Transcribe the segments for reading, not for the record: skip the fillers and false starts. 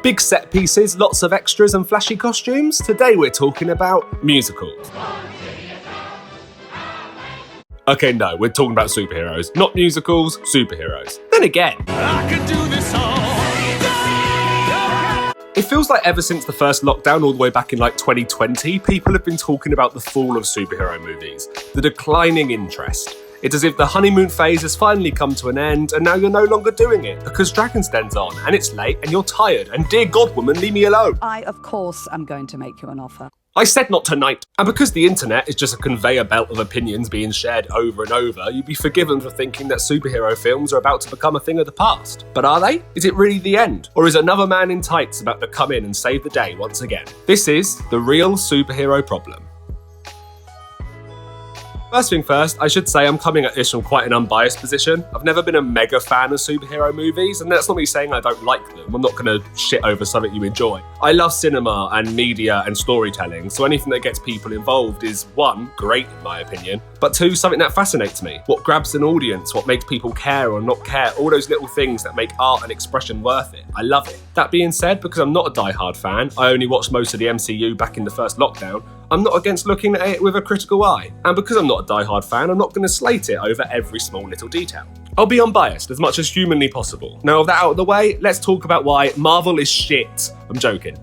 Big set pieces, lots of extras and flashy costumes. Today we're talking about musicals. Okay, no, we're talking about superheroes. Not musicals, superheroes. Then again, I could do this all day. It feels like ever since the first lockdown all the way back in 2020, people have been talking about the fall of superhero movies, the declining interest. It's as if the honeymoon phase has finally come to an end and now you're no longer doing it because Dragon's Den's on and it's late and you're tired and dear God woman, leave me alone. I, of course, am going to make you an offer. I said not tonight. And because the internet is just a conveyor belt of opinions being shared over and over, you'd be forgiven for thinking that superhero films are about to become a thing of the past. But are they? Is it really the end? Or is another man in tights about to come in and save the day once again? This is the real superhero problem. First thing first, I should say I'm coming at this from quite an unbiased position. I've never been a mega fan of superhero movies, and that's not me saying I don't like them. I'm not going to shit over something you enjoy. I love cinema and media and storytelling, so anything that gets people involved is, one, great in my opinion, but two, something that fascinates me. What grabs an audience, what makes people care or not care, all those little things that make art and expression worth it. I love it. That being said, because I'm not a die-hard fan, I only watched most of the MCU back in the first lockdown, I'm not against looking at it with a critical eye. And because I'm not a die-hard fan, I'm not going to slate it over every small little detail. I'll be unbiased as much as humanly possible. Now with that out of the way, let's talk about why Marvel is shit. I'm joking.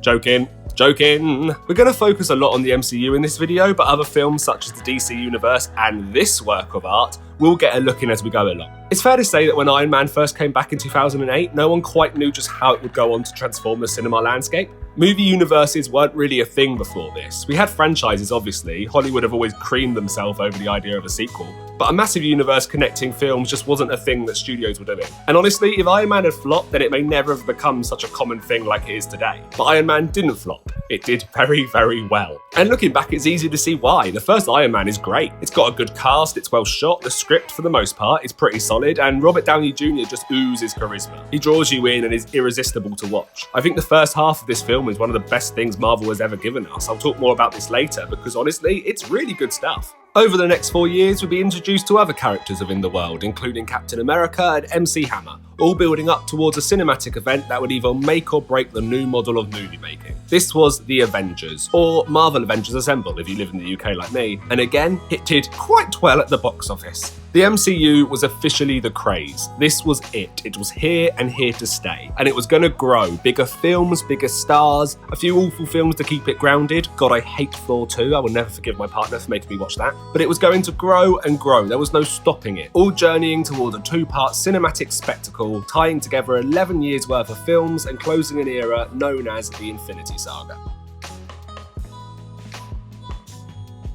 We're going to focus a lot on the MCU in this video, but other films such as the DC Universe and this work of art will get a look in as we go along. It's fair to say that when Iron Man first came back in 2008, no one quite knew just how it would go on to transform the cinema landscape. Movie universes weren't really a thing before this. We had franchises, obviously. Hollywood have always creamed themselves over the idea of a sequel. But a massive universe connecting films just wasn't a thing that studios were doing. And honestly, if Iron Man had flopped, then it may never have become such a common thing like it is today. But Iron Man didn't flop. It did very, very well. And looking back, it's easy to see why. The first Iron Man is great. It's got a good cast, it's well shot, the script, for the most part, is pretty solid, and Robert Downey Jr. just oozes charisma. He draws you in and is irresistible to watch. I think the first half of this film is one of the best things Marvel has ever given us. I'll talk more about this later, because honestly, it's really good stuff. Over the next 4 years, we'll be introduced to other characters within the world, including Captain America and MC Hammer, all building up towards a cinematic event that would either make or break the new model of movie making. This was the Avengers, or Marvel Avengers Assemble if you live in the UK like me, and again, it did quite well at the box office. The MCU was officially the craze. This was it. It was here and here to stay. And it was going to grow. Bigger films, bigger stars, a few awful films to keep it grounded. God, I hate Thor 2. I will never forgive my partner for making me watch that. But it was going to grow and grow. There was no stopping it. All journeying towards a two-part cinematic spectacle, tying together 11 years worth of films and closing an era known as the Infinity Saga.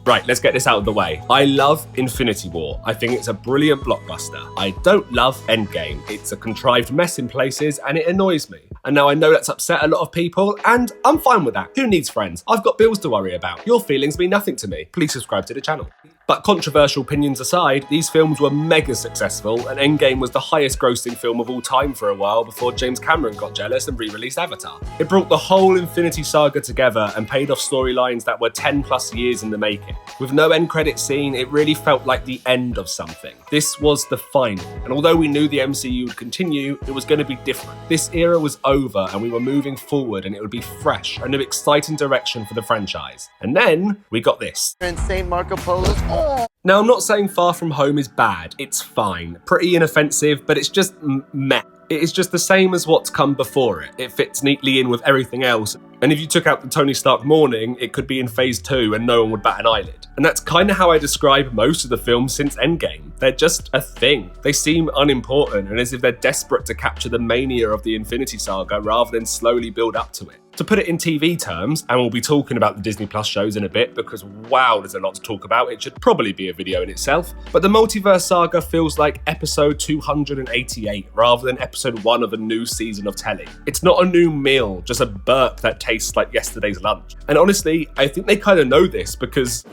Right, let's get this out of the way. I love Infinity War. I think it's a brilliant blockbuster. I don't love Endgame. It's a contrived mess in places and it annoys me. And now I know that's upset a lot of people and I'm fine with that. Who needs friends? I've got bills to worry about. Your feelings mean nothing to me. Please subscribe to the channel. But controversial opinions aside, these films were mega successful and Endgame was the highest grossing film of all time for a while before James Cameron got jealous and re-released Avatar. It brought the whole Infinity Saga together and paid off storylines that were 10 plus years in the making. With no end credit scene, it really felt like the end of something. This was the final, and although we knew the MCU would continue, it was going to be different. This era was over and we were moving forward and it would be fresh, a new exciting direction for the franchise. And then we got this. Insane Marco Polo's. Oh. Now, I'm not saying Far From Home is bad. It's fine. Pretty inoffensive, but it's just meh. It is just the same as what's come before it. It fits neatly in with everything else. And if you took out the Tony Stark morning, it could be in phase 2 and no one would bat an eyelid. And that's kind of how I describe most of the films since Endgame. They're just a thing. They seem unimportant and as if they're desperate to capture the mania of the Infinity Saga rather than slowly build up to it. To put it in TV terms, and we'll be talking about the Disney Plus shows in a bit because wow, there's a lot to talk about. It should probably be a video in itself. But the Multiverse Saga feels like episode 288 rather than episode 1 of a new season of telly. It's not a new meal, just a burp that tastes like yesterday's lunch. And honestly, I think they kind of know this because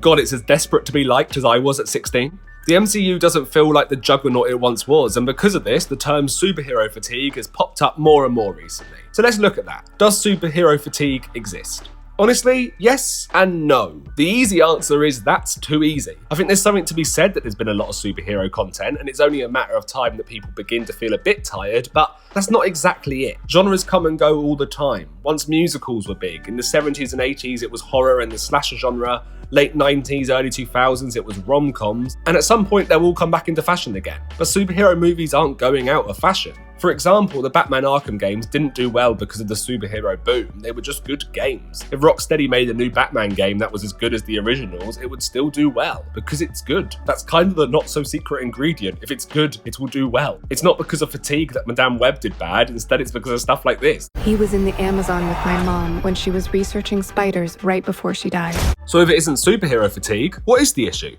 God, it's as desperate to be liked as I was at 16. The MCU doesn't feel like the juggernaut it once was, and because of this, the term superhero fatigue has popped up more and more recently. So let's look at that. Does superhero fatigue exist? Honestly, yes and no. The easy answer is that's too easy. I think there's something to be said that there's been a lot of superhero content, and it's only a matter of time that people begin to feel a bit tired, but that's not exactly it. Genres come and go all the time. Once musicals were big, in the 70s and 80s it was horror and the slasher genre, late 90s, early 2000s it was rom-coms, and at some point they'll all come back into fashion again. But superhero movies aren't going out of fashion. For example, the Batman Arkham games didn't do well because of the superhero boom, they were just good games. If Rocksteady made a new Batman game that was as good as the originals, it would still do well, because it's good. That's kind of the not-so-secret ingredient. If it's good, it will do well. It's not because of fatigue that Madame Web did bad, instead it's because of stuff like this. He was in the Amazon with my mom when she was researching spiders right before she died. So if it isn't superhero fatigue, what is the issue?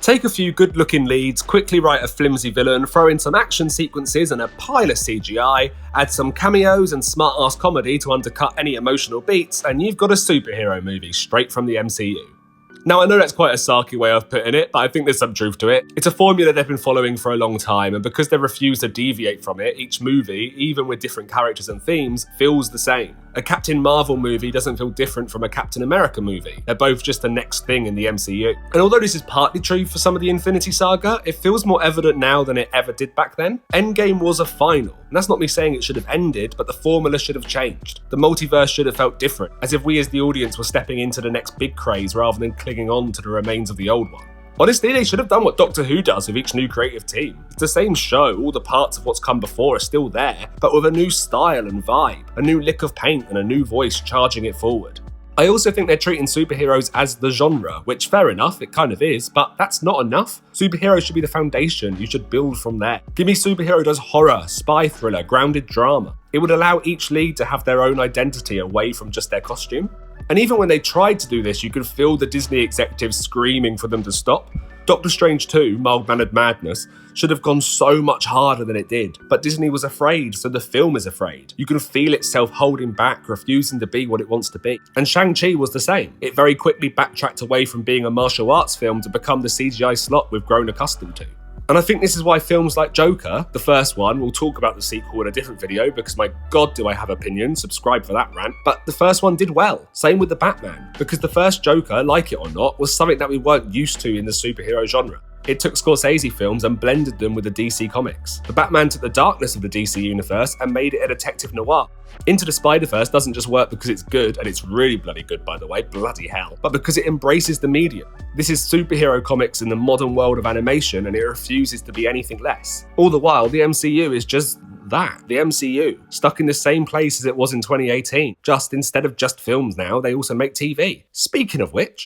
Take a few good-looking leads, quickly write a flimsy villain, throw in some action sequences and a pile of CGI, add some cameos and smart-ass comedy to undercut any emotional beats, and you've got a superhero movie straight from the MCU. Now, I know that's quite a sarky way of putting it, but I think there's some truth to it. It's a formula they've been following for a long time, and because they refuse to deviate from it, each movie, even with different characters and themes, feels the same. A Captain Marvel movie doesn't feel different from a Captain America movie. They're both just the next thing in the MCU. And although this is partly true for some of the Infinity Saga, it feels more evident now than it ever did back then. Endgame was a final, and that's not me saying it should have ended, but the formula should have changed. The multiverse should have felt different, as if we as the audience were stepping into the next big craze rather than clinging on to the remains of the old one. Honestly, they should have done what Doctor Who does with each new creative team. It's the same show, all the parts of what's come before are still there, but with a new style and vibe, a new lick of paint and a new voice charging it forward. I also think they're treating superheroes as the genre, which fair enough, it kind of is, but that's not enough. Superheroes should be the foundation, you should build from there. Give me superhero does horror, spy thriller, grounded drama. It would allow each lead to have their own identity away from just their costume. And even when they tried to do this, you could feel the Disney executives screaming for them to stop. Doctor Strange 2, Mild-Mannered Madness, should have gone so much harder than it did, but Disney was afraid, so the film is afraid. You can feel itself holding back, refusing to be what it wants to be. And Shang-Chi was the same. It very quickly backtracked away from being a martial arts film to become the CGI slot we've grown accustomed to. And I think this is why films like Joker, the first one, we'll talk about the sequel in a different video because my god do I have opinions, subscribe for that rant, but the first one did well. Same with the Batman, because the first Joker, like it or not, was something that we weren't used to in the superhero genre. It took Scorsese films and blended them with the DC comics. The Batman took the darkness of the DC universe and made it a detective noir. Into the Spider-Verse doesn't just work because it's good, and it's really bloody good by the way, bloody hell, but because it embraces the medium. This is superhero comics in the modern world of animation, and it refuses to be anything less. All the while, the MCU is just that, the MCU, stuck in the same place as it was in 2018. Just instead of just films now, they also make TV. Speaking of which,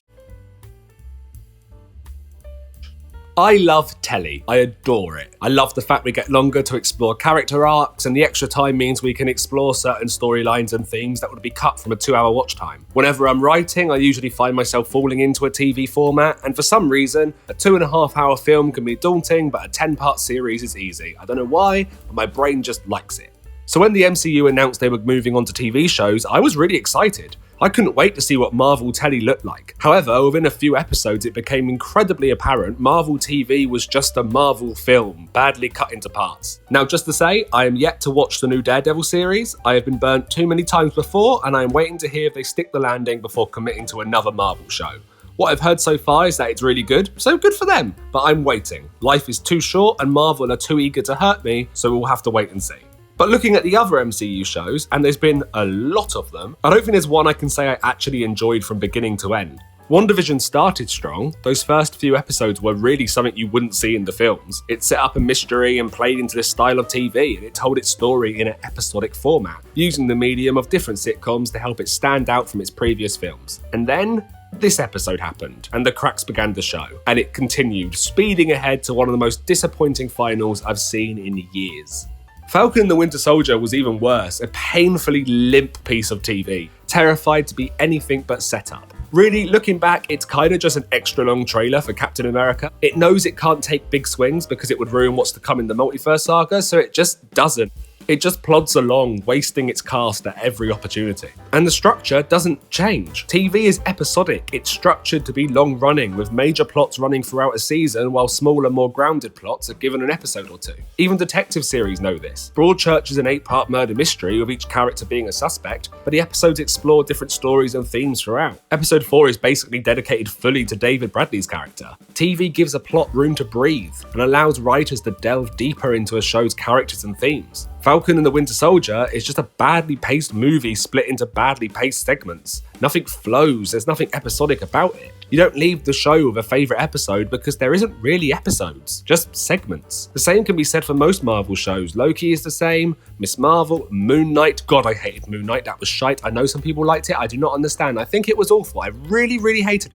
I love telly. I adore it. I love the fact we get longer to explore character arcs, and the extra time means we can explore certain storylines and themes that would be cut from a 2-hour watch time. Whenever I'm writing, I usually find myself falling into a TV format, and for some reason, a 2.5-hour film can be daunting, but a 10-part series is easy. I don't know why, but my brain just likes it. So when the MCU announced they were moving on to TV shows, I was really excited. I couldn't wait to see what Marvel telly looked like. However, within a few episodes, it became incredibly apparent Marvel TV was just a Marvel film, badly cut into parts. Now, just to say, I am yet to watch the new Daredevil series. I have been burnt too many times before, and I am waiting to hear if they stick the landing before committing to another Marvel show. What I've heard so far is that it's really good, so good for them, but I'm waiting. Life is too short, and Marvel are too eager to hurt me, so we'll have to wait and see. But looking at the other MCU shows, and there's been a lot of them, I don't think there's one I can say I actually enjoyed from beginning to end. Wandavision started strong. Those first few episodes were really something you wouldn't see in the films. It set up a mystery and played into this style of TV, and it told its story in an episodic format, using the medium of different sitcoms to help it stand out from its previous films. And then this episode happened, and the cracks began to show, and it continued, speeding ahead to one of the most disappointing finals I've seen in years. Falcon and the Winter Soldier was even worse, a painfully limp piece of TV, terrified to be anything but setup. Really, looking back, it's kinda just an extra long trailer for Captain America. It knows it can't take big swings because it would ruin what's to come in the multiverse saga, so it just doesn't. It just plods along, wasting its cast at every opportunity. And the structure doesn't change. TV is episodic. It's structured to be long-running, with major plots running throughout a season, while smaller, more grounded plots are given an episode or two. Even detective series know this. Broadchurch is an 8-part murder mystery, with each character being a suspect, but the episodes explore different stories and themes throughout. Episode 4 is basically dedicated fully to David Bradley's character. TV gives a plot room to breathe, and allows writers to delve deeper into a show's characters and themes. Falcon and the Winter Soldier is just a badly paced movie split into badly paced segments. Nothing flows, there's nothing episodic about it. You don't leave the show with a favourite episode because there isn't really episodes, just segments. The same can be said for most Marvel shows. Loki is the same, Miss Marvel, Moon Knight. God, I hated Moon Knight, that was shite. I know some people liked it, I do not understand. I think it was awful, I really hated it.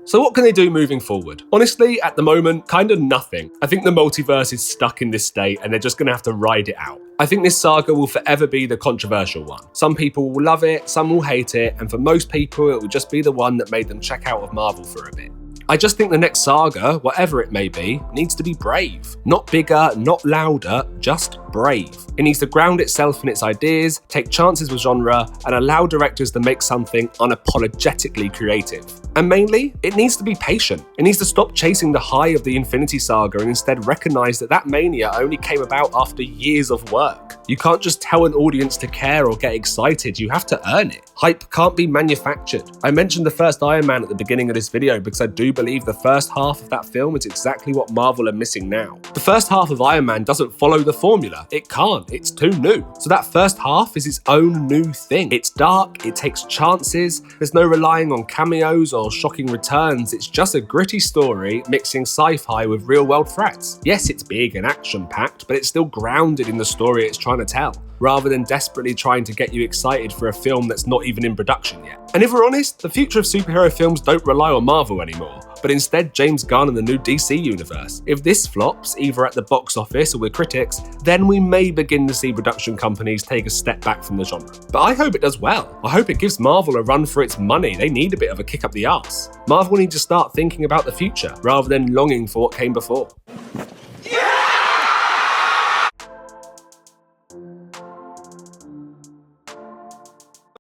So what can they do moving forward? Honestly, at the moment, kind of nothing. I think the multiverse is stuck in this state and they're just going to have to ride it out. I think this saga will forever be the controversial one. Some people will love it, some will hate it, and for most people it will just be the one that made them check out of Marvel for a bit. I just think the next saga, whatever it may be, needs to be brave. Not bigger, not louder, just brave. It needs to ground itself in its ideas, take chances with genre, and allow directors to make something unapologetically creative. And mainly, it needs to be patient. It needs to stop chasing the high of the Infinity Saga and instead recognise that that mania only came about after years of work. You can't just tell an audience to care or get excited, you have to earn it. Hype can't be manufactured. I mentioned the first Iron Man at the beginning of this video because I do believe the first half of that film is exactly what Marvel are missing now. The first half of Iron Man doesn't follow the formula. It can't, it's too new. So that first half is its own new thing. It's dark, it takes chances, there's no relying on cameos or shocking returns, it's just a gritty story mixing sci-fi with real-world threats. Yes, it's big and action-packed, but it's still grounded in the story it's trying to tell, rather than desperately trying to get you excited for a film that's not even in production yet. And if we're honest, the future of superhero films don't rely on Marvel anymore, but instead James Gunn and the new DC universe. If this flops, either at the box office or with critics, then we may begin to see production companies take a step back from the genre. But I hope it does well. I hope it gives Marvel a run for its money. They need a bit of a kick up the arse. Marvel need to start thinking about the future, rather than longing for what came before.